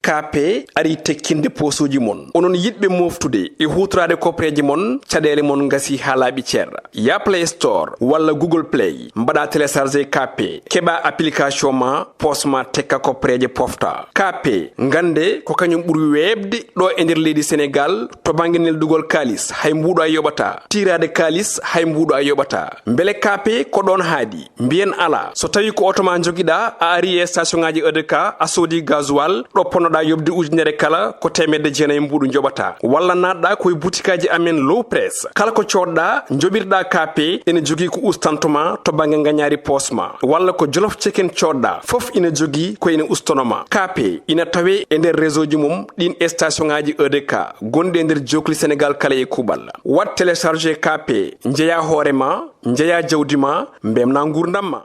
KP ari tekkinde posuji mon onon yidbe moftude e hutrade kopreji mon cadele mon ngasi halabi cerra ya Play Store walla Google Play mbada télécharger KP keba application ma posma tekka kopreje pofta KP ngande ko kanyum buri webde do e nder leydi Sénégal to banginel dugol kalis hay mbudo a yobata tirade kalis hay mbudo a yobata mbele KP ko don haadi mbien ala so tawi ko automa jogida a ari e station ngaji EDK a sodi gasoil do ponoda yobde ujunere kala ko temedde jeenay mbudu jobata walla nadda koy boutikaji amen low press kala ko codda jobirda KP ene jogi ko ustantoma to bange nganyari posma walla ko jolof chicken codda fof ina jogi ko ina ustonoma KP ina tawe e nder réseau ji mum din station ngaji EDK gonde nder jokli Sénégal kala e kubal wat télécharger KP njeya horema njeya jawdima mbemna ngurdamma.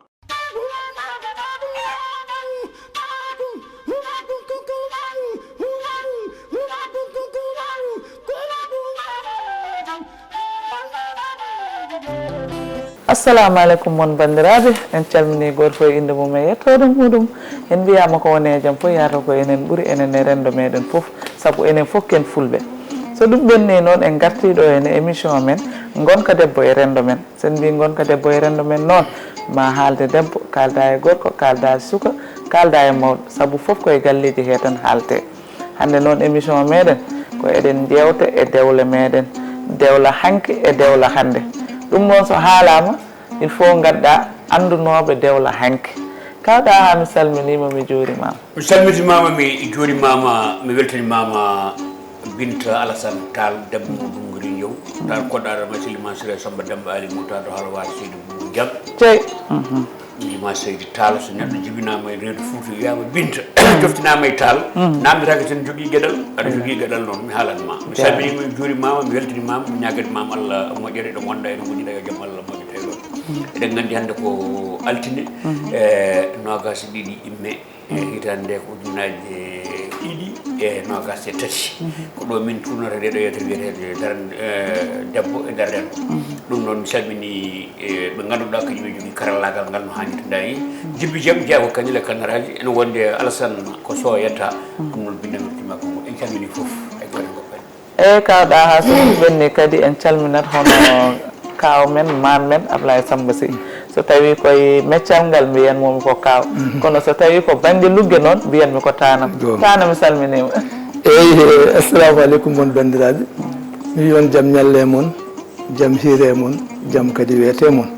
Assalamu alaikum mon bandiraɓe en calmini goto fof inde mum e yettode muɗum en mbiyama ko wone jaam fof yata ko enen ɓuuri enen e rendo meɗen foof saabu enen foof ken fulɓe so ɗum ɓenni noon en gartiɗo en émission men gonka debbo e rendo men sen mbi gonka debbo e rendo men noon ma haalde debbo kalda e gorko kalda e suka kalda e mawɗo saabu foof koye galleji he tan haalte hande noon émission meɗen ko eɗen jewta e dewle meɗen dewla hanki e dewla hande ɗum noon so haalama il faut gadda andunoɓe dewla hanki kawɗa ha mi salminima mi juurimama mi salmitimama mi juurimama mi weltanimama Binta Alassane Tall debbo mo Dunguri Yow tal koɗɗaɗo masilima Siré Samba Demba Ali Moutado halwar Seydou Boubou Diam jeyi ma Seydi Tall so neɗɗo jibinama e reedu Fouta wiyama Binta joftinama e Tall namditake tan jogui gueɗal aɗa jogui gueɗal noon mi haalanma mi salminima mi juurimama mi weltanimama mi ñaguetimama Allah moƴƴere ɗo gonɗa ene moƴƴiɗa yo jaam Allah moƴƴe tawi ɗon eɗen gandi hande ko altine nogas ɗiɗi imme hitande nde ko ujunaje ɗiɗi e nogas e tati ko ɗo min turnata nde ɗo yettere wiyetede debbo e nder Renndo ɗum noon mi salmini ɓe ganduɗa kañum e jogui karallagal ngal no hannirta ndayi jibbi jaam jeeya ko kañile kannaraji ene wonde Alassane ko so yetta ɗum noon bindamirtima ko en calmini foof ay goto goppani eyyi kawɗa ha so ɗum ɓenni kadi en calminat hono kaw men mam men Ablaye Samba Sy so tawi koye meccal ngal mbiyanmomi ko kaw kono so tawi ko banggue lugge noon mbiyanmi ko tanam mi salminima eyyi assalamu aleykum mon bandiraɓe mi wi on jaam ñalle moon jaam hiire moon jaam kadi wiyete moon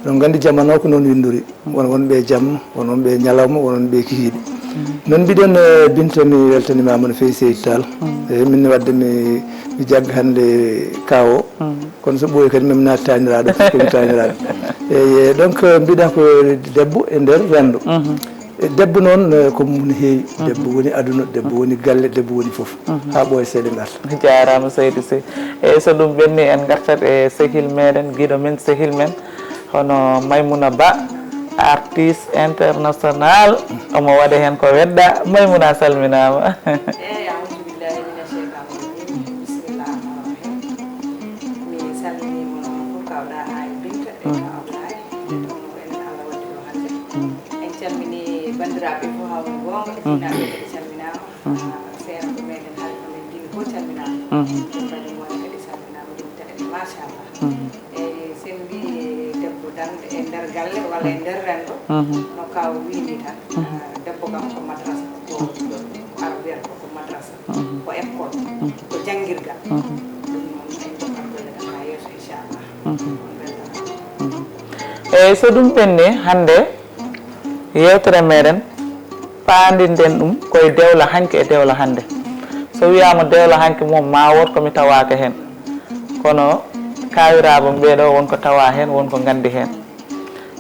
ɗon gandi jamano ko noon windori won wonɓe jaam won wonɓe ñalawma won wonɓe kihiiɗe noon mbiɗen Binta mi weltanimama no fewi Seydi Tall eyyi minne wadde mi jagga hande kawo kono so ɓooyi kadi mami naati taniraɗo komi taniraɗo eyyi donc mbiɗa ko debbo e nder Renndo debbo noon ko mum no heewi debbo woni aduna debbo woni galle debbo woni foof ha ɓooya seeɗe garta jarama Seydi Sy eyyi so ɗum ɓenni en gartat e sehil meɗen guiɗo men sehil men hono Maymouna Ba artiste international omo waɗa hen ko wedda Maymouna salminama bandiraɓe fof hawno gonga e finaɓe kadi salminama seeɗa ko meɗen haalde men dine fof calminama kadi wona kadi salminama ɗumta en machallah eyyi sen mbi debbo darde e nder galle walla e nder Renndo no kaw wini tan debbo kam ko madrasa ko arbiyata ko madrasa ko école ko janguirgal ɗum noon en jokat golle ɗam ha yesso inchallah eyyi so ɗum ɓenni hande yewtere meɗen paadinden ɗum koye dewla hanki e dewla hande so wiyama dewla hanki moom ma wot komi tawaka hen kono kawiraɓe ɓeɗo wonko tawa hen wonko gandi hen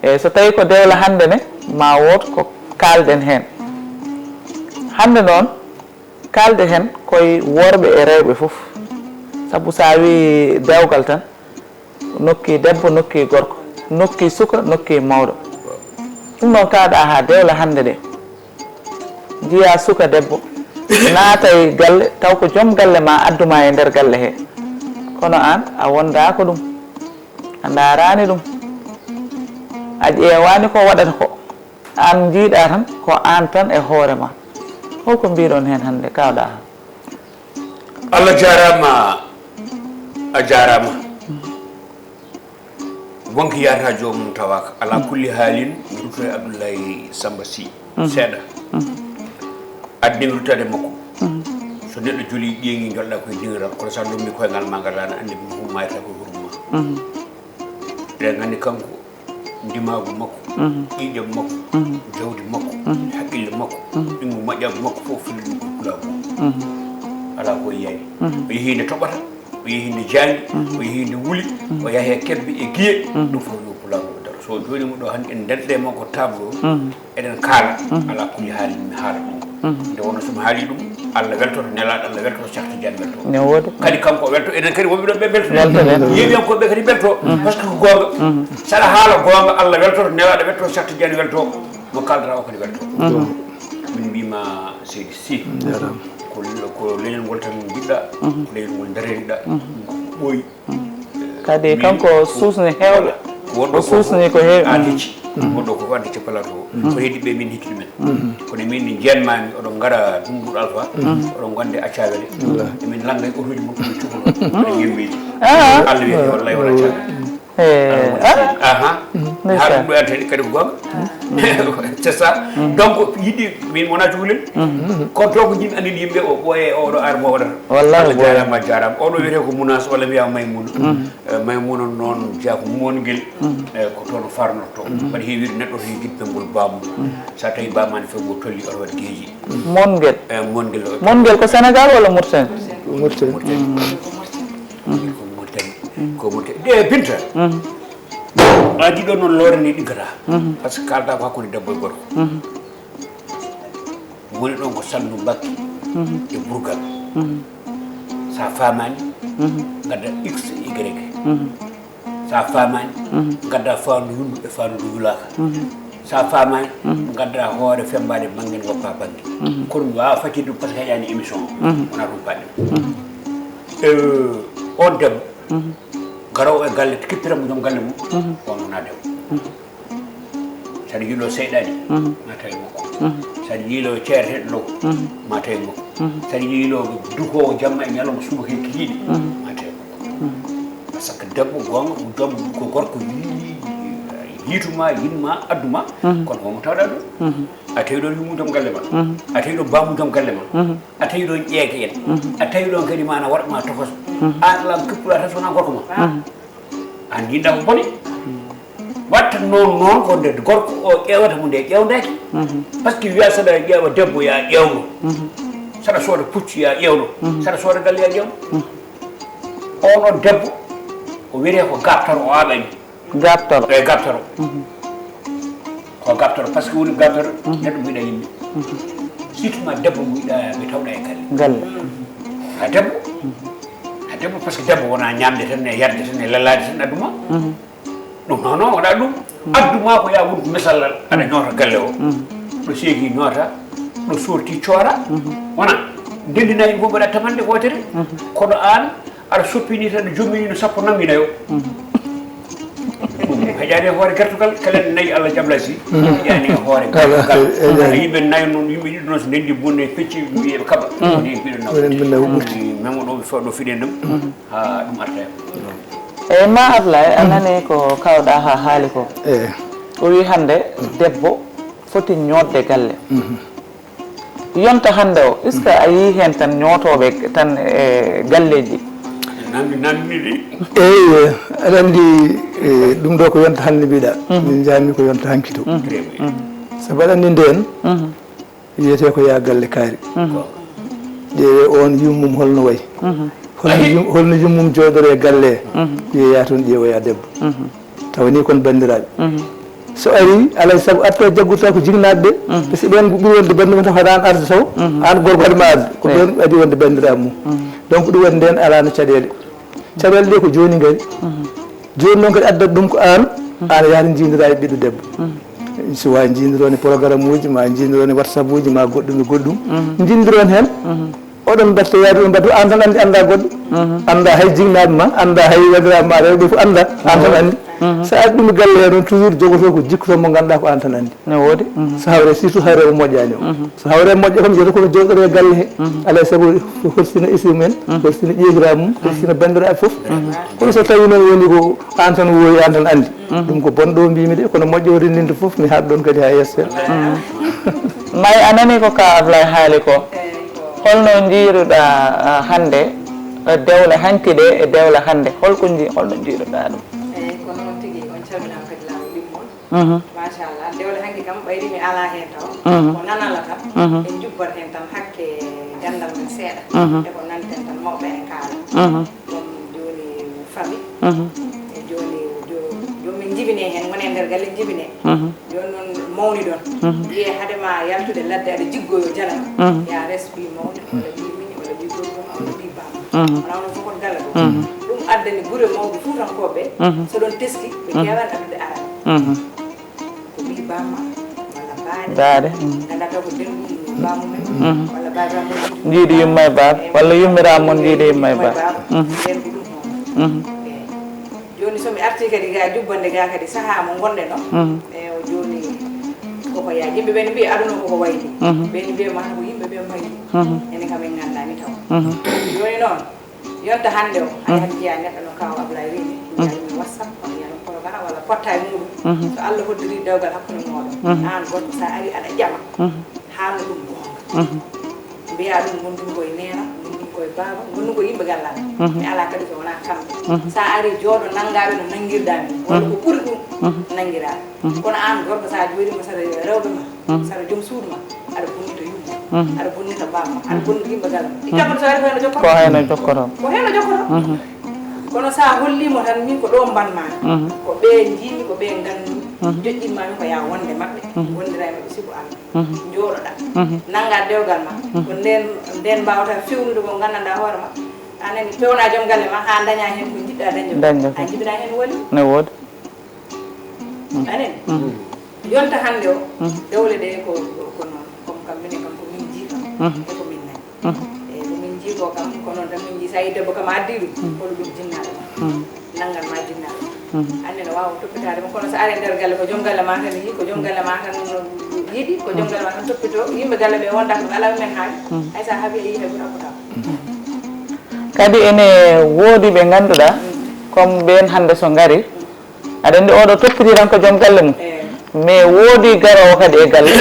eyyi so tawi ko dewla hande ne ma wot ko kalɗen hen hande noon kalde hen koye worɓe e rewɓe foof saabu sa wi dewgal tan nokki debbo nokki gorko nokki suka nokki mawɗo ɗum noon kawɗa ha dewla hande ɗe jiya suka debbo naata e galle taw ko joom galle ma adduma e nder galle he kono an a wondako ɗum a darani ɗum a ƴewani ko waɗata ko an jiiɗa tan ko an tan e hoore ma holko mbiɗon hen hannde kawɗa Allah jarama a jarama wonki yata jomum tawaka ala kulli haalin mi ruto e Abdoulaye Samba Sy seeɗa addimi ruttade makko so neɗɗo jooli ƴeeŋi jolɗa koye dingiral kono sa lommi koyngal ma ngadana andi mi hummayta koye huruma eɗen gandi kanko ndimagu makko ƴiƴam makko jawdi makko haqqille makko ɗingu moƴƴagu makko fof fulli ɗum ko pulagu ala ko yiyayi o yeehi nde toɓata o yeehi nde jaangi o yeehi nde wuuli o yahe kebbe e guiye ɗum fof yo pulagu o daro so joni muɗo hannde en denɗe makko tableau eɗen kaala ala kulli haali mi haala ɗum nde wonno somi haali ɗum Allah weltoto nelaɗo Allah weltoto Cheikh Tidiane welto ne woodi kadi kanko welto enen kadi wonɓe ɗo ɓe belto yeewiyankoɓe kadi belto par ce que ko gonga saɗa haala gonga Allah weltoto nelaɗo welto Cheikh Tidiane welto mo kaldata o kadi welto min mbima seydi Sy ko leñol ngol tan jiɗɗa ko leñol ngol dareniɗa ɓooyi kadi kanko suusni hewɓe o suusni ko heewi an hecci wonɗo ko wadde ce plateau ko heddi ɓe min heccude men kono min ni jeenmami oɗon gara Dumbuɗo Alpha oɗon gonde accawele emin langa e otoji mum ɗum cuhlo aɗa yemmeji Allah wiye wallahi wona accawele haala ɗum ɗo anteni kadi ko gonga c'est ça donc yiɗi min wona cuhlel kono to ko jimmi andini yimɓe o ɓooye oɗo ar mo waɗata Allah jarama jarama oɗo wiyete ko Mounas walla wiya Maymouna Maymouna noon jeeya ko monguel ko toon farnoto mbaɗa heewide neɗɗo to jiɗɓe ngol bamum sa tawi bamani few go tolli oɗo waɗa geeji mongel mongel ko Sénégal walla Mauritanie ko Mauritanie de Binta aji ɗo noon loorani ɗiggata par ce que kalda ko hakkude debbo e gorko woni ɗon ko salnu bakki e burgal sa famani gadda x y sa famani gadda fandu yundu e fandu yulaka sa famani gadda hoore fembade banggue goppa banggue kono mi wawa faccide ɗum par ce que heƴani émission wona ɗum paɗɗe on debbo garowo e galle kippiranmo joom galle mum on wona debbo saɗa yiilo seyɗani ma tawi makko saɗa yiilo ceereteɗo low ma tawi makko saɗa yiilo dukowo jamma e ñalawma subaka e kikiɗe ma tawi makko par ce que debbo gonga joom ko gorko yiituma yinma adduma kono homo tawɗa ɗum a tawi ɗon yummu joom galle ma a tawi ɗon bammu joom galle ma a tawi ɗon ƴeeke en a tawi ɗon kadi mana waɗma tokos an lam kippula tan sowona gorko ma an jinɗa ko boni watta noon ko nde gorko o ƴewata mo nde ƴewdaki par ce que wiya saɗa ƴeewa debbo ya ƴewno saɗa sooda puccu ya ƴewno saɗa sooda galle ya ƴewno onon debbo o wiyete ko gabtoro o aɓani gabtoro e gabtoro ko gabtoro par ce que woni gabtoro neɗɗo mbiɗa yimɓe surtout ma debbo mbiɗa ɓe tawɗa e galle a debbo par ce que debbo wona ñamde tan e yarde tan e lelade tan adduma ɗum non wona ɗum adduma ko ya wonko misallal aɗa ñoota galle o ɗo seegi ñoota ɗo sorti coora wona ndendinayi fof mbaɗa tamande wotere kono an aɗa soppini tan jommini no sappo nagginayo heƴani hoore gertugal kalen nayyi Allah jabla si heƴani hoore gertugal yimɓe nayi noon yimɓe ɗiɗi noon so ndendi bonne pecci wiyeɓe kaɓa ni mbiɗo naw memo ɗo ɓe faw ɗo fiɗen ɗum ha ɗum arta eyyi ma Ablaye a nani ko kawɗa ha haali ko o wi hande debbo foti ñodde galle yonta hande o est ce que a yii hen tan ñootoɓe tan e galleji namdi eyyi aɗa andi ɗum ɗo ko yonta hande mbiɗa min jaami ko yonta hanki to sabu aɗa andi nden wiyete ko ya galle kaari ƴeewe on yummum holno wayi holno yummum jooɗore galle yeeya toon ƴeewoya debbo tawani kon bandiraɓe so ari alay saago atto jaggurta ko jignaɓe ɓe par ce que ɓen ɓuuri wonde banduma tan haɗa an arde taw an gorko waɗima arde ko ɓen adi wonde bandiraɓe mum donc ɗum waɗi nden alano caɗele caɗele ɗe ko joni gari joni noon kadi addata ɗum ko an yahata jindira e ɓiɗɗo debbo so wawi jindirone programme uji ma jindirone whatsapp uji ma goɗɗum e goɗɗum jindiron hen oɗon mbatta yaade ɗo mbatta an tan andi anda goɗɗo anda hay jignaɓe ma anda hay waɗiraɓe ma rewɓe fof anda an tan andi sa arɗumi galle he noon toujours jogoto ko jikkoto mo ganduɗa ko an tan andi ne woodi so hawre surtout hawre o moƴƴani o so hawre moƴƴa kam jeeto kono joɗɗore e galle he alay saago horsina isu men horsina ƴeegira mum horsina bandiraɓe foof kono so tawi noon woni ko an tan woyi an tan andi ɗum ko bonɗo mbimi de kono moƴƴo o renninde foof mi haɗ ɗon kadi ha yesso may a nani ko ka Ablaye haali ko holno jiiruɗa hande dewle hanki ɗe e dewle hande holno jiiruɗa ɗum eyyi ko noon tigui on calminama kadi laamu limmol machallah dewle hanki kam ɓayri mi ala hen taw ko nanala tan en jubbat hen tan hakke gandal men seeɗa e ko nanten tan mawɓe e kaala ɗum joni famille e joni jomin jibine hen wone nder galle jibine joni noon mawni ɗon wiye haadema yaltude ladde aɗa jiggoyo jalam ya respi mawni walla ɓi mini walla ɓi gorgum walla ɓi bam wona onon fof on galla ɗum ɗum addani guure mawɓe fuutankoɓe so ɗon teski ɓe kewan addude arab ko ɓi bamma walla baade gandata ko denɗum bamumen walla babamo jiiɗi yumma e baaba walla yummiraɓe moon jiiɗi yumma e baaba nden ko ɗum on joni somi arti kadi ga jubbande ga kadi saaha mo gonɗen o e o joni koko yaa yimɓe ɓe ne mbiya aduna koko wayni ɓeni mbiyama ko yimɓe ɓe mayni enen kam en gandani taw joni noon yonta hande o hay hade jiya neɗɗo no kaw Ablaye wini yalmi WhatsApp walla yiyano programme walla portail muɗum so Allah hoddiri dewgal hakkude moɗon an goɗɗo sa ari aɗa ƴama haalno ɗum gonga mbiya ɗum gondum koye nena gondum koye baba gondum ko yimɓe gallaɓe mi ala kadi so wona kamɓe sa ari jooɗo nanggaɓe no nanguirɗami walla ko ɓuuri ɗum nanguiraɓe kono an gorko sa joɗima saɗa rewɓe ma saɗa joom suudu ma aɗa bonnita yumma aɗa bonnita bamma aɗa bonnita yimɓe galla ma ikkaɓoto so ari ko heno jokkoro ko heno jokkoro ko heno jokkoro kono sa hollimo tan min ko ɗo mbanmami ko ɓe jiimi ko ɓe gandumi joƴƴinmami ko ya wonde mabɓe wondira e mabɓe sibo Allah jooɗoɗa nangga dewgal ma ko nden mbawata fewnude ko gandanɗa hoore ma anani pewna joom galle ma ha daña hen ko jiɗɗa dañde a jibina hen woni ne woodi anani yonta hande o dewle ɗe ko noon comme kam minen kam ko min jii kam e ko min nani eyi ko min jii ko kam ko noon tan min jii sa yi debbo kam addi ɗum holo ɗum jinnaɗo ma nanggan ma jinnaɗo ande no wawa toppitade ma kono so ari nder galle ko joom galle ma tan yii ko joom galle ma tan yiiɗi ko joom galle ma tan toppito yimɓe galle ɓe wonda ko ala men haali hay sa haaɓi e yii hay ɓuura fotaw kadi ene woodi ɓe ngannduɗaa comme ɓen hannde so ngari aɗa anndi oɗo toppitiran ko joom galle mum mais woodi garowo kadi e galle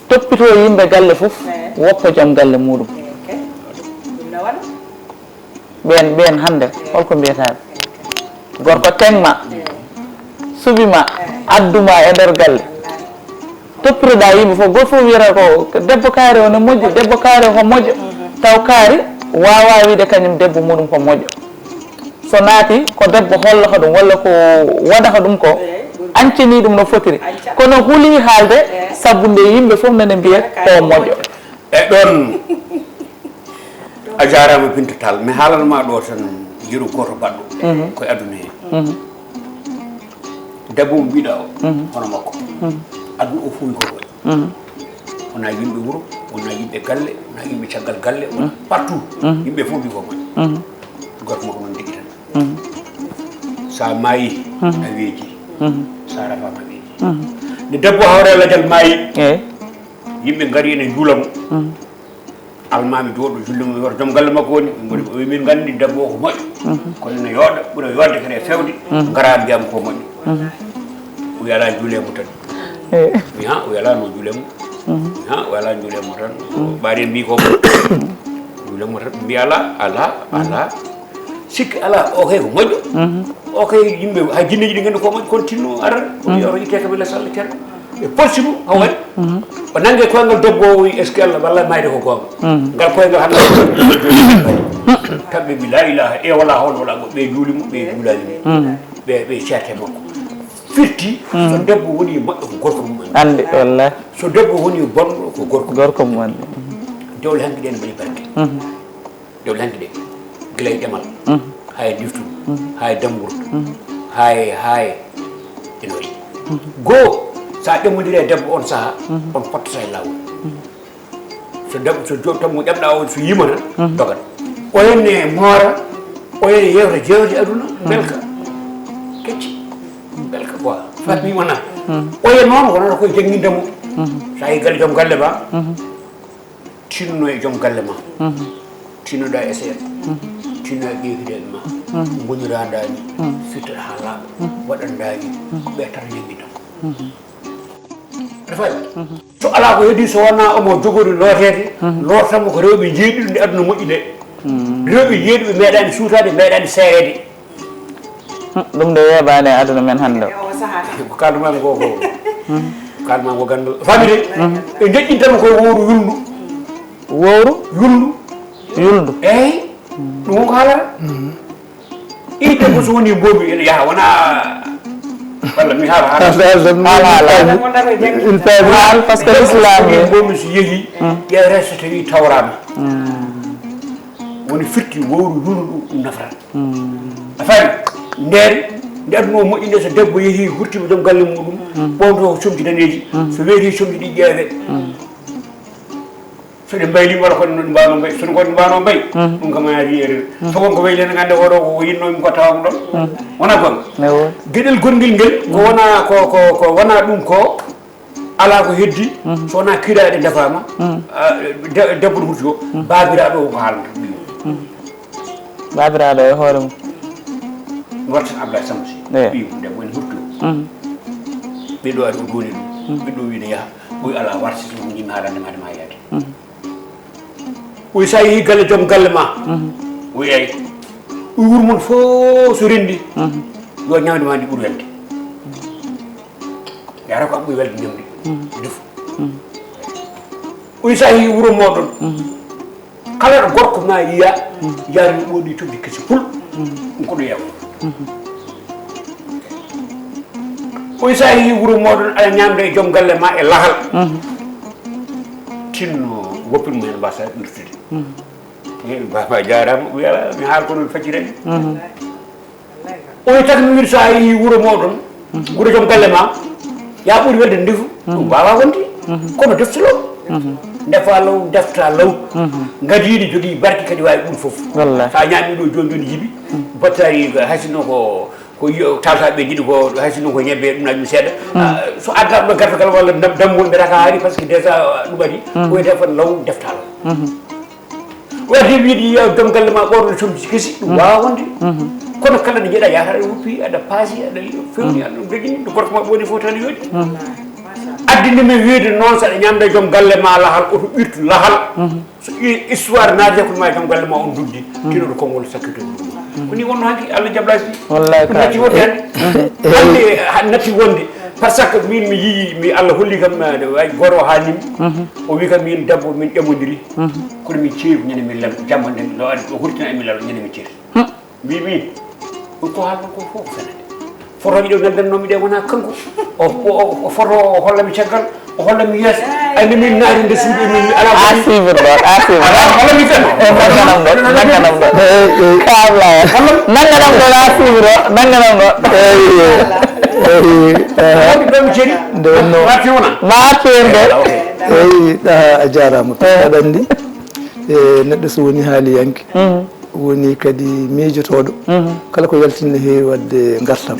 toppito yimɓe galle fof woppa joom galle muɗum ɗum no waɗa ɓen hannde holko mbiyataɓe gorko tengma subima adduma e nder galle toppitoɗa yimɓe fof goto fof wiyata ko debbo kaari o ne moƴƴi debbo kaari o ko moƴƴo taw kaari wawa wiide kañum debbo muɗum ko moƴƴo so naati ko debbo hollata ɗum walla ko waɗata ɗum ko ancani ɗum no fotiri kono huuli haalde sabu nde yimɓe fof nane mbiya ko moƴƴo e ɗon a jarama Binta Tall mi haalanma ɗo tan yeru goto baɗɗo koye aduna he debbo mo mbiɗa o hono makko aduna o fuuyi ko ɗo wona yimɓe wuuro wona yimɓe galle wona yimɓe caggal galle wona partout yimɓe fof mbi ko moƴƴo goto makko noon tigui tan sa maayi a weeji sa rafama weeji nde debbo hawre ladial maayi yimɓe gari ene juulamo almami jooɗo jullimo yoto joom galle makko woni ɓe min gandi debbo o ko moƴƴo kono ne yooɗa ɓuura yodde kadi e fewde gara mbiyama ko moƴƴo o wi ala juulemo tan mi ha o yalano juulemo ha o ala juulemo tan ɓaari en mbi ko juulemo tan mbi ala sikki ala o kay ko moƴƴo o kay yimɓe hay jinneji ɗi gandi ko moƴƴo kono tinno arata o wi oto itte kam less Allah ceerno e possible o waɗi o nangue koyngal debbo o wi est ce que Allah walla mayde ko gonga ngal koyngal hande kamɓe mbi la ilaha e wala hawla wala goɗɗo ɓe juulimo ɓe juulanimo ɓe ceerte makko firti so debbo woni moƴƴo ko gorko mum andi wallahi so debbo woni bonɗo ko gorko mum andi dewle hanki ɗe ne mbaɗi barke dewle hanki ɗe guila e ɗemal hay diftude hay dambour hay ene waɗi goo sa ɗemmodiri e debbo on saaha on fottata e lawol so debbo so tammo ƴamɗa o so yima tan dogat o henne moora o henne yewta jewte aduna belka kecci fatmi wona o ye non wona ko jangindamo sa yi galle jom galle ba tinno e jom galle ma tinnoɗa e seeɗa tinno e ƴeewidel ma gonirandani fitta haalaɓe waɗandani ko ɓettata jangindamo aɗa fayi so ala ko heedi so wona omo jogori lootede lotamo ko rewɓe jeeɗiɗo nde aduna moƴƴi ɗe rewɓe jeeɗiɓe meeɗani suutade meeɗani seerede ɗum de weeɓani aduna men hannde ko kalmami ko kalmami ko gandal famide ɓe deƴƴintama koye wowru yulndu wowru yulndu eyyi ɗum ko haalata ide ko so woni bomi ene yaaha wona walla mi haala par ce que l'islam bomi so yeehi ƴeewre so tawi tawrama woni firti wowru yulndu ɗum nafata a faami nden nde aduna o moƴƴi nde so debbo yeehi hurtima joom galle muɗum ɓonto ko comti daneji so weeti comti ɗi ƴeewe so ɗe mbaylima walla koɗe ɗi mbano mbay sono koɗe mbano mbay ɗum kam ari erreur so wonko waylene gande oɗo ko yinnomi ko tawamo ɗon wona gonga gueɗel gonguel ngel ko wona ko wona ɗum ko ala ko heddi so wona kiiraɗe defama debbo ɗo hurti ko babiraɗo o ko haalata babiraɗo e hoore mum wartan Ablaye Samsi ɓiyu debbo en hurti o ɓeɗo ari o doni ɗum ɓeɗo wiide yaaha ɓoy ala warti so jimmi haalande madema yaade oy sa yeehi galle joom galle ma o eyi ɗum wuuro mon fof so rendi yo ñamde ma ndi ɓuuri welde yara ko am ɓuuri welde ñamdi defu oy sa yeehi wuuro moɗon kala ɗo gorko ma yiya yaari ɓoɗi tobdi kesi pul ɗum ko ɗo yeewa oy sa yeehi wuuro moɗon aɗa ñamde e joom galle ma e lahal tinno woppirmo hen mbasa ɓirtude baba jarama wiyala mi haal kono faccirede oy tan mi wiɗa sa yeehi wuuro moɗon wuuro joom galle ma ya ɓuuri welde ndefu ɗum wawa wonde kono deftalo defa law defta law gadiɗi jogui barke kadi wawi ɓuuri foof sa ñami ɗo joni joni yiiɓi battari haysinno ko tawtaɓe jiɗi ko haysinno ko ñebbe ɗum najum seeɗa so adda ɗo gartagal walla dammuwol mbiyata ka haari par ce que déjà ɗum waɗi koyete fon law defta law wadde wiiɗi joom galle ma ɓorno comti kesi ɗum wawa wonde kono kala nde jeeɗa yahata aɗa woppi aɗa paasi aɗa fewni aɗa ɗum joguini ɗo gorko ma ɓoni fof tan yooɗi addinimi wiide noon saɗa ñamde joom galle ma lahal oto ɓirtu lahal so histoire naate kono ma joom galle ma on duddi tinoɗo konngol sakkito koni wonno hanki Allah jablasi natti wonde hande natti wonde par ce que min mi yii mi Allah holli kam way goro haalnimi o wi kam min debbo min ƴamodiri kono min ceeru ñande min lem jamma nden no adi o hurtina emin lalo ñande min ceeri mbimi ɗum ko haalno ko fof ko fenade fotoji ɗo gandannomi ɗe wona kanko o foto o hollami caggal o hollami yeeso andi min naari nde suuɗi min ala suivre ɗon hollami fenno nanganam ɗo kablaya nanganam ɗo a suivre o nanganam ɗo wonde ɗomi ceeri nde wonno warti wona ma artuende eyi a jarama aɗa andi neɗɗo so woni haaliyanke woni kadi miijotoɗo kala ko yaltinno heewi wadde gartam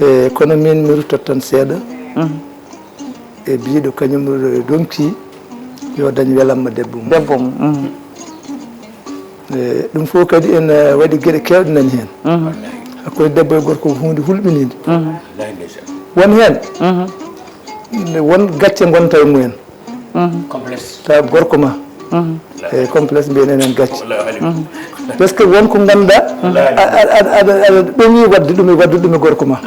e kono min mi ruttat tan seeɗa e biiɗo kañum donki yo dañ welamma debbo mum ɗum fof kadi ene waɗi gueɗe kewɗe nani hen hakkude debbo e gorko ko hunde hulɓinide won hen won gacce gonta e mumen complexe taw gorko ma e complexe mbiyen enen gacce par ce que wonko ganduɗa aɗa ɗomi wadde ɗum e wadde ɗum e gorko ma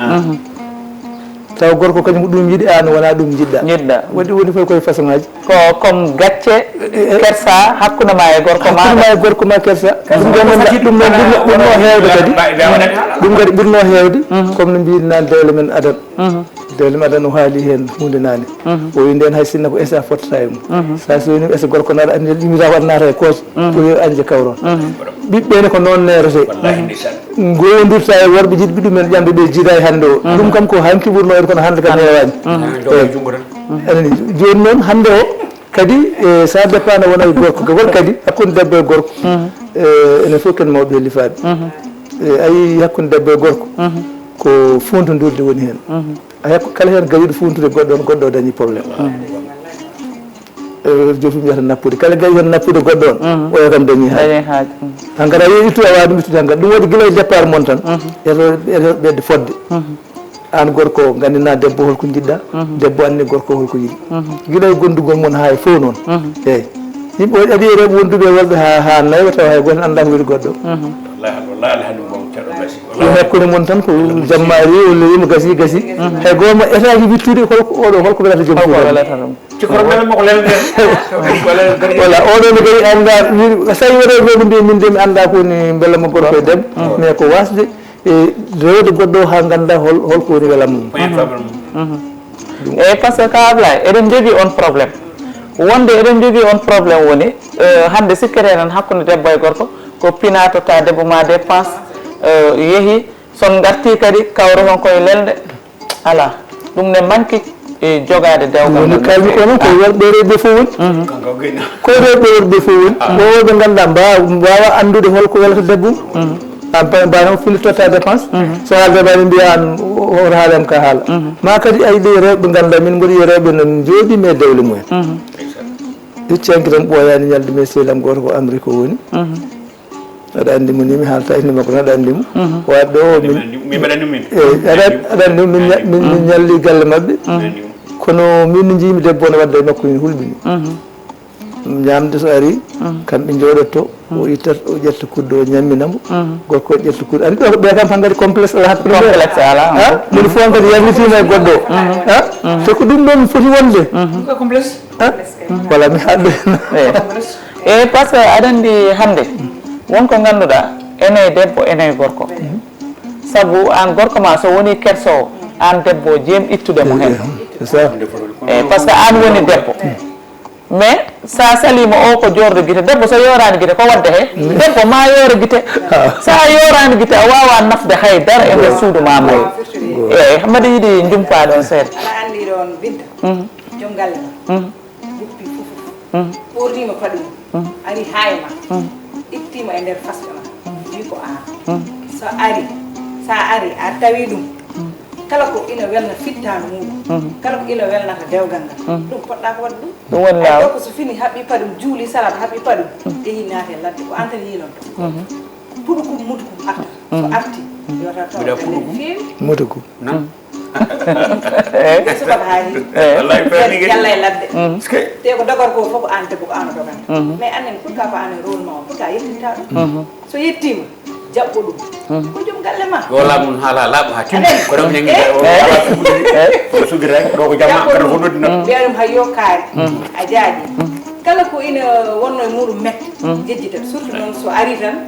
taw gorko kañum ɗum yiiɗi an wona ɗum jiɗɗa waɗi woni fof koye façon ngaji ko comme gacce kersa hakkude ma e gorko ma hakkude ma e gorko ma kersa ɗum noon ɓurno hewde kadi ɗum kadi ɓurno hewde comme no mbiɗi nane dewle men adan dewle men adan o haali hen hunde nane o wi nden hay sinno ko esa fottata e mum sa so woni esa gorko naɗa andi ɗimita waɗnata e koos o yo anje kawron ɓiɓɓene ko noon nerete gondirta e worɓe jiɗɓe ɗumen ƴamde ɓe jiida e hande o ɗum kam ko hanki ɓurno en kono hande kam hewani anani joni noon hande o kadi sa dépend wona e gorko gogol kadi hakkude debbo e gorko enen fof ken mawɓe lifaɓe ayi hakkude debbo e gorko ko fontodurde woni hen aya kala hen gawiɗo fontude goɗɗo on goɗɗo o dañi probléme jofim wiyata nappude kala gawi hen nappude goɗɗo on oya kam dañi haaji hankkadi a yeeyi ittu a wawi ɗum ittude hankkadi ɗum waɗi guila e départ moon tan eto ɓedde fodde an gorko gandina debbo holko jiɗɗa debbo anni gorko holko yiɗi guila e gondugol moon ha e fof noon eyyi yimɓe aɗi e rewɓe wonduɓe wolɓe ha naywa taw hay goto anda ko wiɗi goɗɗo ɗum hakkude moon tan ko jammari walla yimo gasi hay goma état wittude holko welata joom voilà oɗo ne kadi anda so tawi rewɓe mbi min de mi anda koni beelama gorko e debbo mais ko wasde e rewde goɗɗo ha ganda holko woni welam mum eyyi par ce que ka Ablaye eɗen jogui on probléme wonde eɗen jogui on probléme woni hande sikkete tan hakkude debbo e gorko ko pinatota debbo ma dépense yeehi son garti kadi kawra ton koye lelde ala ɗum ne manque e jogade dewgal woni kalmi ko noon ko worɓe rewɓe fof woni ko rewɓe worɓe fof woni ko ɓe ganduɗa mbawa andude holko welata debbo an mbano filtotta dépense so haaldebani mbiya an oto haalem ka haala ma kadi ayi ɗe rewɓe ganduɗa min mboɗi rewɓe non jooɗi mais dewle mumen iccanki tan ɓooyani ñalde mais sehlam goto ko Amérique o woni aɗa andi mo ni mi haalta inde makko tan aɗa andi mo waɗɗo o aɗa andi min ñalli galle mabɓe kono min jiimi debbo ne wadda e makko min hulɓini ñamde so ari kamɓe jooɗotto o ittat o ƴetta kudde o ñamminamo gorko o ƴetta kudde andi ɗo ko ɓe kam tan kadi complexe ala complexe ala moni fof kadi yallitima e goɗɗo o te ko ɗum ɗon foti wonde voilà mi haɗɗo e par ce que aɗa andi hande wonko ganduɗa ene debbo ene gorko saabu an gorko ma so woni kersowo an debbo jeem ittude mo hen e par ce que an woni debbo mais sa salima o ko jorde guite debbo so yorani guite ko wadde he debbo ma yoora guite sa yorani guite a wawa nafde haydara e nder suudu ma mayi eyyi mbaɗa yiiɗi jumpa ɗon seeɗa aɗa andi ɗon Binta joom galle ma guppi fof ɓornima paɗum ari hayma ittima e nder fasɓe ma wi ko an so ari sa ari a tawi ɗum kala ko ina welna fittano muɗum kala ko ina welnata dewgal ngal ɗum poɗɗa ko waɗa ɗum woni law ko so fini haɓɓi paɗum juuli salat haɓɓi paɗum yeehi naate ladde ko an tan yiilon to puɗu kum mudu kum arta so arti yota taw feewi mudu kum subaka haali yalla e ladde te ko dogor ko fof ko an debbo ko an o doganta mais annen pourquoi ko an e rôle ma o pourquoi yettinta ɗum so yettima jaɓɓo ɗum ko joom galle ma wala mun haala laaɓa ha timmi ko ɗum ñangi o sugiraki ɗo ko jamma kata ko noddina mbiya ɗum hay yo kaari a jaaƴi kala ko ina wonno e muɗum mette jejjita surtout noon so ari tan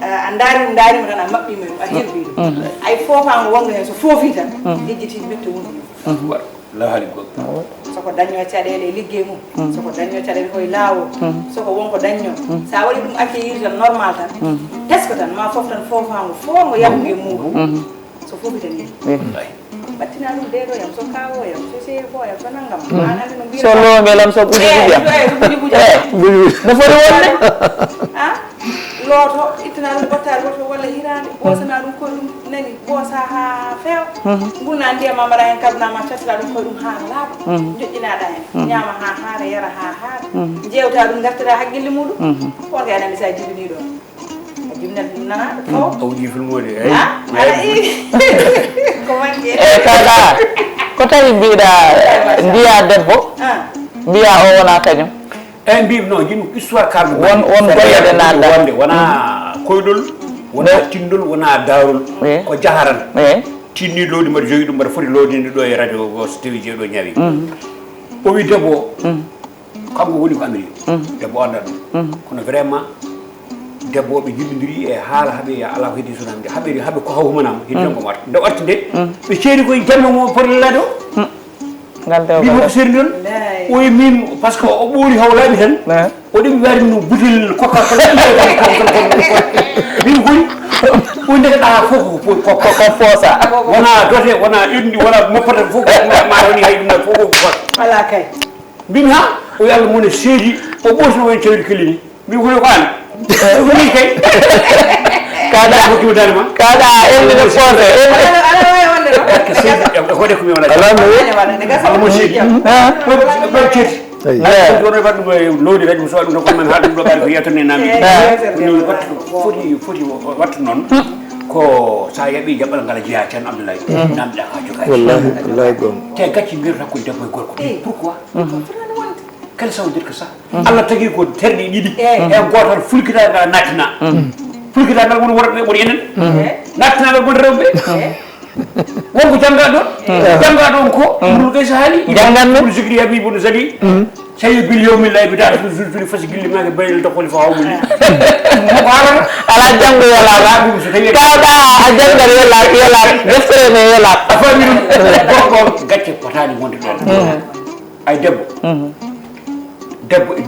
a darima tan a maɓɓima ɗum a herbi ɗum ay foofango wonga hen so foofi tan jejjiti mette woni ɗum la haali goɗɗo soko daño caɗele e liggey mum soko daño caɗele koye laawol soko wonko daño sa waɗi ɗum accueillir tan normal tan tesko tan ma foof tan foofango fo ngo yamgu e muɗum so foofi tan ni battina ɗum deɗo yam so kawo yam so seeri ko yam so naggam an andi no so lomelam so ɓuuƴi ɓuuƴam no foti wonde looto ittina ɗum bottare woto walla hirande ɓosana ɗum koye ɗum nani ɓoosa ha feewa gulna ndiyama mbaɗa hen kabnama tattira ɗum koye ɗum ha laaɓa joƴƴinaɗa hen ñama ha haara yara ha haara jewta ɗum gartira haqqille muɗum wonko aɗa andi sa jibini ɗon a jibinat ɗum nanaɗo faw awji filmode aɗa ko manque e kaga ko tawi mbiɗa ndiya debbo mbiya o wona kañum eyyi mbimi non jinmi histoire kalmo won golle ɗe nanɗa wonde wona koyɗol wona tindol wona darol ko jaharan tinni lowdi mbaɗa jogi ɗum mbaɗa foti lowdinde ɗo e radio o so tawi jeeɗo ñawi o wi debbo o kanko woni ko Amérique debbo o anda ɗum kono vraiment debbo ɓe jiɗodiri e haala haaɓe ala ko heddi sonamde haaɓe ko hawhumanama heddi tan komo arta nde arti nde ɓe ceeri koye jamma mo porlelade o mbimo ko seeri ɗon oyi min par ce que o ɓoori hawlaɓe tan oɗemi wari no butel kokka min koyi o ndegeɗa fof ko poosa wona dote wona ƴondi wona moppata fof ma woni hay ɗum fof ko fof ala kay mbimi ha o yo Allah mone seedi o ɓoosno wen cewri kelli ni mbimi kono ko an woni kay kada kada ende ne pote ko de ko mi wala lodi radio so dum ko man ha dum do bari ko yetone nami ni foti wattu non ko sa yabi jabal ngala jiya tan abdoulaye nam da ka joga wallahi gom te gacci mbir ta ko debbo gorko pourquoi quel ça veut dire que ça Allah tagi ko terdi didi e gotal fulkita ga natina fulkita dal won worbe won yenen natina ga won rewbe wonko janga don ko dum kay sahali jangan pour zikri abi bunu zali say bil yawmi lay bi da fi fas gilli ma bayil to xol fa hawmi ala jango yala la kada a jangar yala defere ne yala afami ko gacce potani wonde don ay debbo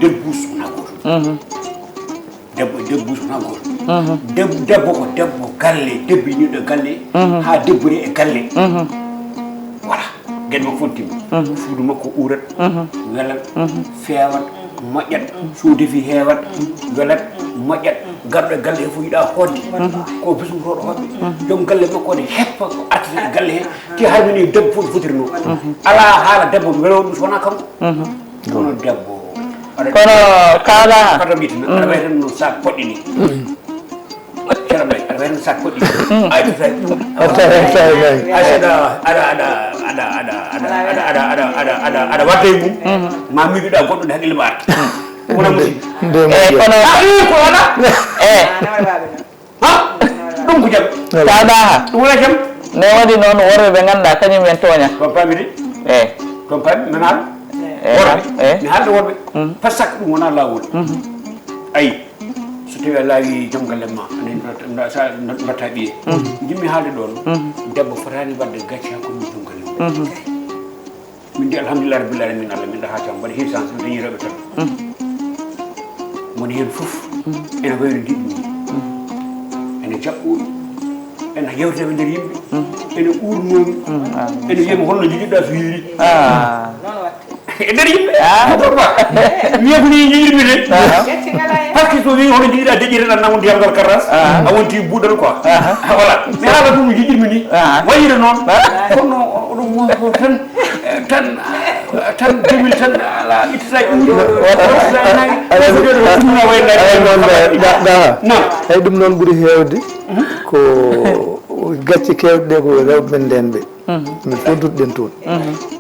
debbus na goto debbo na goto debbo ko debbo galle debbi ni do galle ha debbure e galle voilà geddo fontim fuudu makko urat welat feewat moƴƴat suudi fi heewat welat moƴƴat garɗo galle fu yiɗa hodde ko bismitoɗo hoɓɓe joom galle makko ne heppa ko artata e galle he ti halmini debbo fof fotirno ala haala debbo welowo ɗum sowona kanko kono debbo kono kala kata bitina aɗa wayi tan no sac poɗɗi ni ceerno ɓay aɗa wayi tan sac poɗɗi ay tata ɗum ada wadde mum ma miɗuɗa goɗɗo haqqille ma arta wona musidɗo kono ko wona ɗum ko jam taɗaha ɗum wona jam ne waɗi noon worɓe ɓe ganduɗa kañumen toña ton pami de ton pami men haal worɓe mi haalde worɓe par ce que ɗum wona lawol ayi so tawi a laawi joom galle ma sa mbatta ɓiye jimmi haalde ɗon debbo fotani wadde gacce hakkude joom galle mum min di alhamdulillah rabbil alamin Allah min da ha tam bari hisans min dañi rewɓe tan moni hen fof ene wayno diɗɗi ene jaɓɓuɗi ene yewteɓe nder yimɓe ene urnomi ene wiyama holno jiɗiɗa so yeeri e nder yimɓe toba wiya ko ni jiɗirmi de par ce que so wi hono jiɗiɗa deƴƴireɗa na wonti yamgal karras a wonti buuɗal quoi voilà mi haala ɗum jiɗirmi ni wayino noon kono oɗon mo tan 2000 tan ala ittata hay ɗum noon ɓuuri heewde ko gacce kewɗe ɗe ko rewɓe men nden ɓe min fontuɗen toon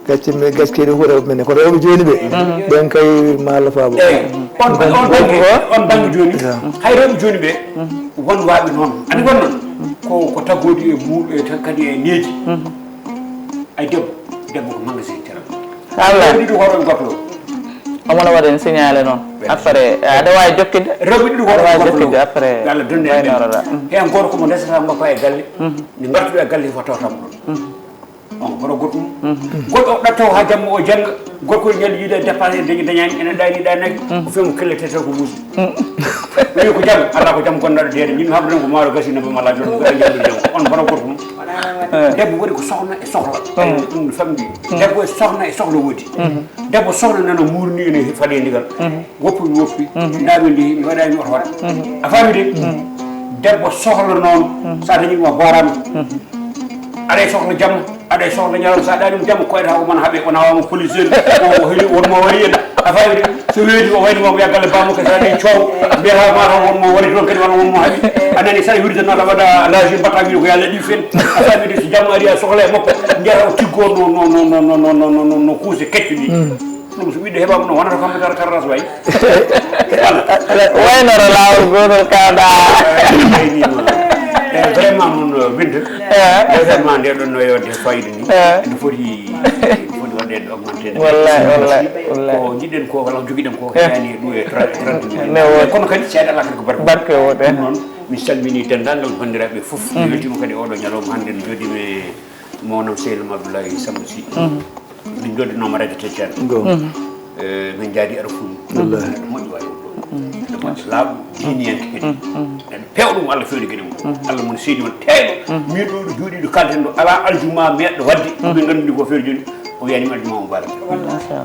gacce keɗe ko rewɓe men ko rewɓe joni ɓe ɓen kay maalla faabo on banggue joni hay rewɓe joni ɓe won waɓe noon andi won noon ko taggodi e muuɓe kadi e neeji ay debbo ko magasin Allah ɗiɗi hoɗon goto omona waɗen signalé noon après aɗa wawi jokkide rewɓe ɗiɗi aɗa wawi jokkide après Allah donne waynoroɗa hen goto komo ndesata goppa e galle ni gartuɗo e galle fo tawtamo ɗon on kono goɗɗo goɗɗo o ɗattaw ha jamma o jangga gorko ñalli yiide dépense dañi dañani ene ɗaniɗa nagui ko fewmo kelletete ko muusi wi ko jaam ala ko jaam gonɗaɗo deede min habdan ko maaro gasine ba mala jon gaɗa jallude jam on kono goɗɗo mum debbo waɗi ko sohna e sohla ɗum famɗi debbo e sohna woodi debbo sohna nano murni ene faɗe ndigal woppi mi woppi ndaɓe ndi mi waɗani oto waɗa a faami de debbo sohla noon sa dañi ɗum a borama aɗa e sohla jamma aɗa e sohla ñalawma sa ɗani ɗum jamma koyta ko man haaɓe wona wama police en wonmo wari en a faami de so weedi o wayno mamo yaggalle bamuka sa ɗi coow mbiyata mata wonmo wari toon kadi wona wonmo haaɓi anani sa wirdannoɗa waɗa lagi mbatta wiide ko yalla ɗi fen a faami de so jamma ari a sohla e makko mbiyata o tiggo no kuuse kecco ɗi ɗum so ɓiɗɗo heɓama ɗum wonata kamɓe tara karras way waynoro lawol gotol kawɗa vraiment noon winde vraiment nde ɗon no yewde fayida ni ene foti waɗede augmenté wallahi ko jiɗɗen ko walla joguiɗen ko yani ɗum e 30 kono kadi seeɗa ala kadi ko barke wote noon mi salmini dendagal bandiraɓe foof mi weltima kadi oɗo ñalawma hannde ne joodimi monam seydou abdoulaye samba sy min joddanoma radio teccan min jaadi ara fulu ɗo moƴƴi wawi ɗo moƴƴi laaɓu diniyanke kadi neɗɗo pewɗum Allah fewni gueɗe mum Allah mon seedi on teeɗo min ɗo juuɗiɗo kalten ɗo ala aljuma meɗɗo wadde koɓe ganduɗi ko feere joni o yani ma dum baraka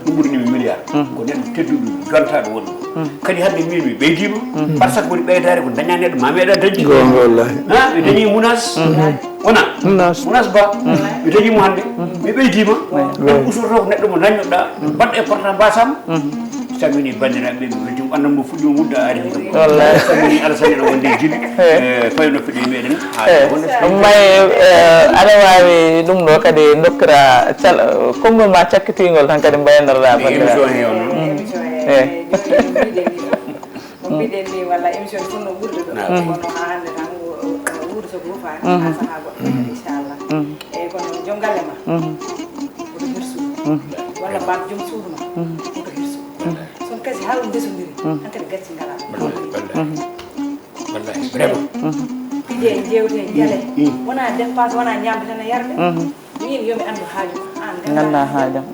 dum burni milliard ko den teddudu jontaado won kadi hande mi beydima par ce que woni beydare ko daña neddo ma meeda dañi wallahi ha mi dañi munas munas ba mi dañi mo hande mi beydima usul rok neddo mo dañoda bad e porta basam samini bandiraɓe mi weltima andam mo fuɗɗi mudda ari wallahi samini alasani no wonde jiɗi fayno fiɗi meɗen may aɗa wawi ɗum ɗo kadi dokkira konngol ma cakkitingol tan kadi mbayanoɗa bandiraɓe mbiɗen ni walla émission fonno ɓurde ɗo kono ha hande tan wuuro so gufani ha saaha goɗɗo inchallah eyyi kono joom galle ma oto hirsuɗo walla mbam joom suudu ma oto hirsuɗo son kasi ha ɗum desodiri hankadi gacci ngala wallahi vraiment pije jewte jale wona dépense wona ñamde tan e yarde min yomi andu haaju an ganda haajam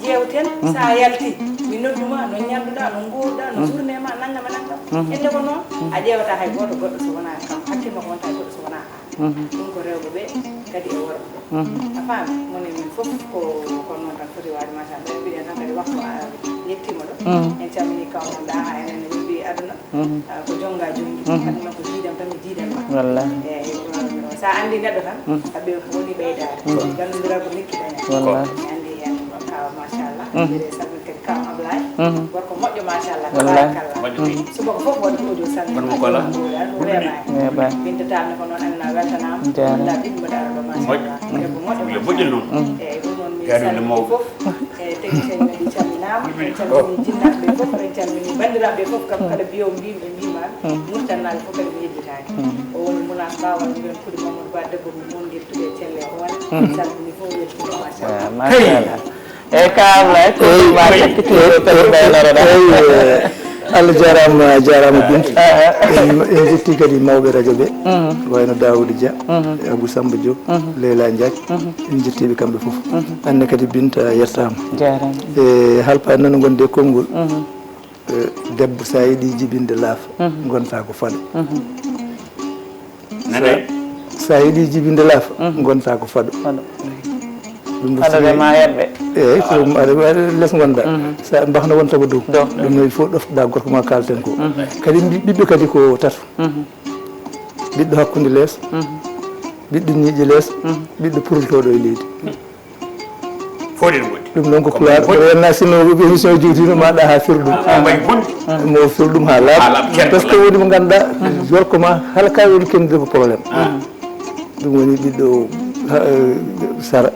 jewten sa yalti mi nodduma no ñamduɗa no guurɗa no journée ma nangam ende ko noon a ƴewata hay goto goɗɗo so wona kam hakkille ko wonta goɗɗo so wona ha ɗum ko rewɓe ɓe kadi e worɓe a faami moni min fof ko noon tan foti wade machallah mbiɗen tan kadi waktu yettima ɗo en calmini kawnoɗa ha enen ne wimbi aduna ko jonga jongi aduna ko jiidam tan mi jiidam ma wallahi eyyi sa andi neɗɗo tan aɓe woni ɓeydade gandodira ko likki daña wallahi andi hen kawa machallah mbiɗe salmin kadi kawa Ablaye gorko moƴƴo machallah wallahi suba ko fof waɗi audio salmina binta tamne ko noon annana weltanama da ɓiɗɗoɗa ɗo machallah debbo moƴƴo moƴƴo noon eyyi ɗum noon mi salmini fof e technicien meɗi calminama en calmini jinnaɓe ɓe fof en calmini bandiraɓe fof kam kala biyo mbimi mbimaɓe murtannaɓe fof kadi mi yedditaki o woni Mounas Ba walla mbiyon Kuɗi Mamadou Ba Debbo mi mondirtude Thelle on salmini fof weltino machallah machallah eyyi ka Ablaye ko ma cakkitiɗo kadi mbaynoroɗa Allah jarama Bintu en jetti kadi mawɓe radio ɓe wayno Daoud Dia Abou Samba Diop Leyla Ndiack en jettiɓe kamɓe foof anne kadi Binta yettama jarama e halpade noon gonde konngol debbo sa yiiɗi jibinde laafa gonta ko faɗo sa yiiɗi jibinde laafa gonta ko faɗo ɗum faɗode ma yerɓe eyyi ko aɗa less gonɗa sa mbahno wonta ko dow ɗum noon il faut ɗoftoɗa gorko ma kalten ko kadi ɓiɓɓe kadi ko tato ɓiɗɗo hakkude lees ɓiɗɗo ñiiƴe lees ɓiɗɗo purtoɗo e leydi foɗen goɗɗi ɗum noon ko pulaar ko wenna sinno émission juutino maɗa ha firɗum mo firɗum ha laaɓa par ce que woni mo ganduɗa gorko ma hala ka woni kendude ko probléme ɗum woni ɓiɗɗo sara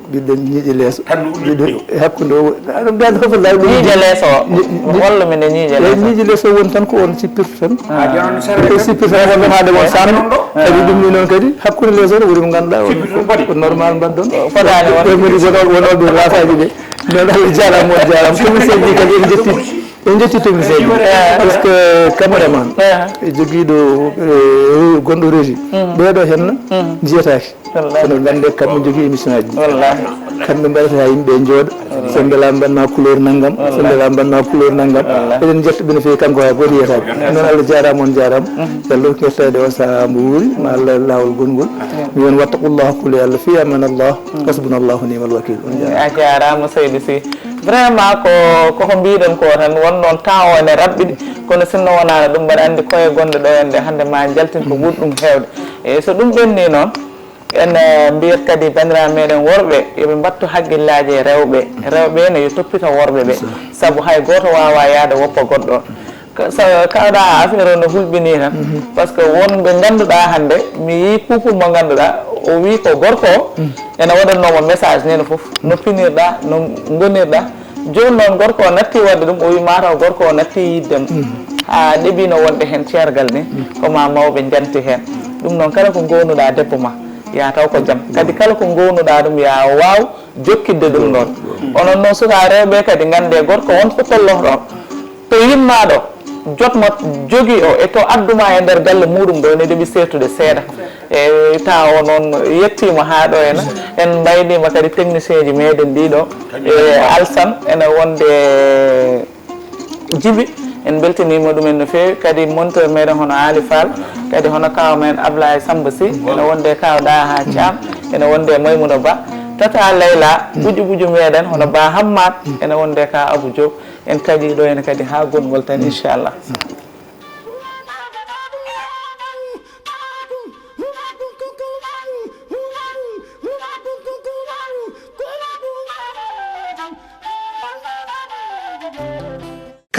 ɓiɗɗo ñiiƴe leeso ɓiɗɗo hakkude o ɗum ɗan fof law ñiiƴe leeso o walla min e ñiiƴe leeso woni tan ko on sippirta tan ko sippirta tan wonɗomade won sanno kadi ɗum ni noon kadi hakkude leeso o woni mo ganduɗa ko normal mbaɗɗon fotani woni wonolɓe rafaji ɓe noon Allah jarama on jarama commissaire ji kadi en jetti technicien ji par ce que cameraman e joguiɗo gonɗo régie ɓeɗo henna jiyataki kono gande kamɓe jogui émission aji kamɓe mbaɗata ha yimɓe jooɗa so beela mbanna couleur naggam so beela mbanna couleur naggam eɗen jetta ɓe no fewi kanko ha goto yiyataki noon Allah jarama on jarama yallah kettade o saaha mbo wuuri ma Allah lawol gongol mi won wattaqullah kulle Allah fi aman Allah hasbunallahu nimal wakil a jarama seydi Sy vraiment koko mbiɗen ko tan won ɗon temps o ene raɓɓiɗi kono sinno wonano ɗum mbaɗa andi koye gonɗe ɗo hende hande ma jaltin ko ɓuuri ɗum hewde eyyi so ɗum ɓenni noon en mbiyat kadi bandiraɓe meɗen worɓe yooɓe mbattu haqqillaji e rewɓe ne yo toppita worɓe ɓe saabu hay goto wawa yaade woppa goɗɗo so kawɗa affaire o no hulɓini tan par ce que wonɓe ganduɗa hande mi yi puupul mo ganduɗa o wi ko gorko o ene waɗannomo message nene foof no pinirɗa no gonirɗa joni noon gorko o natti wadde ɗum o wi mataw gorko o natti yiddemo ha ɗeɓino wonde hen ceergal ni koma mawɓe janti hen ɗum noon kala ko gownuɗa debbo ma ya taw ko jaam kadi kala ko gownuɗa ɗum ya waw jokkidde ɗum ɗon onon noon suka rewɓe kadi gande gorko wonko tollotoɗo to yimmaɗo jotmo jogui o e to adduma e nder galle muɗum ɗo ne ɗeɓi seetude seeɗa e taw o noon yettima ha ɗo henna en mbaynima kadi technicien ji meɗen ɗiɗo e Alsane ene wonde Djiby en beltinima ɗumen no fewi kadi monteur meɗen hono Ali Fall kadi hono kaw men Ablaye Samba Sy ene wonde kawɗa ha Thiam ene wonde Maymouna Ba tata layla buju meɗen hono ba hammat ene wonde ka Abou Diop en kadi ɗo ene kadi ha gongol tan inchallah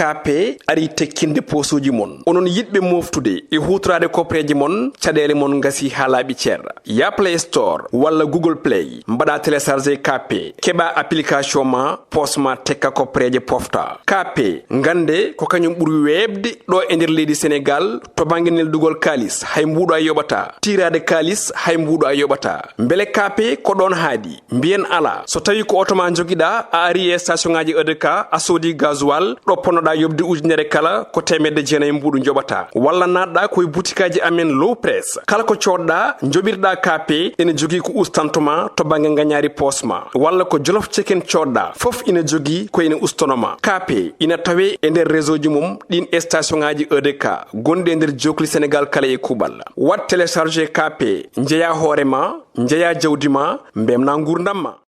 KP ari tekkinde posuji mon onon yidbe moftude e hutrade kopreji mon cadele mon ngasi halabi cerra ya Play Store walla Google Play mbada télécharger KP keba application ma posma tekka kopreje pofta KP ngande ko kanyum buri webde do e nder leydi Sénégal to banginel dugol kalis hay mbudo ay yobata tirade kalis hay mbudo ay yobata mbele KP ko don haadi mbien ala so tawi ko auto ma jogida a ari e station ngaji EDK a sodi gasoil do ponoda yobde ujunere kala ko temedde jeenay mbudu njobata walla nadda koy boutikaji amen low press kala ko codda njobirda KP ene jogi ko ustantoma to bange ngañaari posma walla ko jolof chicken codda fof ina jogi ko ene ustonoma KP ina tawe e nder réseau ji mum din station ngaji EDK gonde nder jokli Sénégal kala e kubal wat télécharger KP njeya horema njeya jawdima mbemna ngurdamma